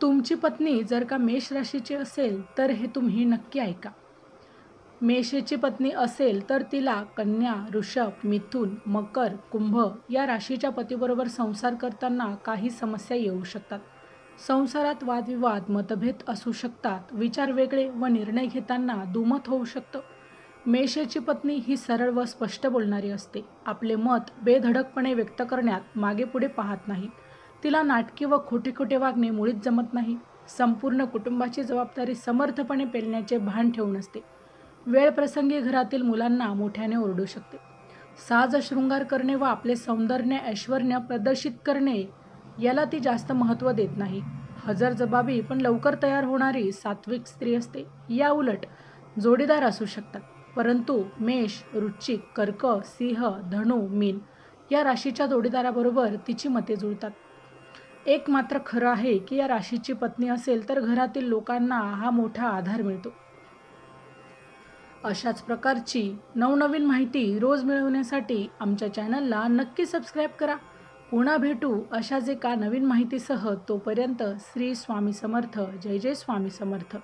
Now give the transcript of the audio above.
तुमची पत्नी जर का मेष राशीची असेल तर हे तुम्ही नक्की ऐका. मेषेची पत्नी असेल तर तिला कन्या, वृषभ, मिथुन, मकर, कुंभ या राशीच्या पतीबरोबर संसार करताना काही समस्या येऊ शकतात. संसारात वादविवाद, मतभेद असू शकतात. विचार वेगळे व निर्णय घेताना दुमत होऊ शकतं. मेषेची पत्नी ही सरळ व स्पष्ट बोलणारी असते. आपले मत बेधडकपणे व्यक्त करण्यात मागेपुढे पाहत नाही. तिला नाटकी व खोटे खोटे वागणे मुळीच जमत नाही. संपूर्ण कुटुंबाची जबाबदारी समर्थपणे पेलण्याचे भान ठेवून असते. वेळ प्रसंगी घरातील मुलांना मोठ्याने ओरडू शकते. साज शृंगार करणे व आपले सौंदर्य ऐश्वर्य प्रदर्शित करणे याला ती जास्त महत्त्व देत नाही. हजरजबाबी पण लवकर तयार होणारी सात्विक स्त्री असते. या उलट जोडीदार असू शकतात, परंतु मेष, वृश्चिक, कर्क, सिंह, धनु, मीन या राशीच्या जोडीदाराबरोबर तिची मते जुळतात. एक मात्र खरं आहे की या राशीची पत्नी असेल तर घरातील लोकांना हा मोठा आधार मिळतो. अशाच प्रकारची नवनवीन माहिती रोज मिळवण्यासाठी आमच्या चॅनलला नक्की सबस्क्राईब करा. पुन्हा भेटू अशाच एका नवीन माहितीसह. तोपर्यंत श्री स्वामी समर्थ. जय जय स्वामी समर्थ.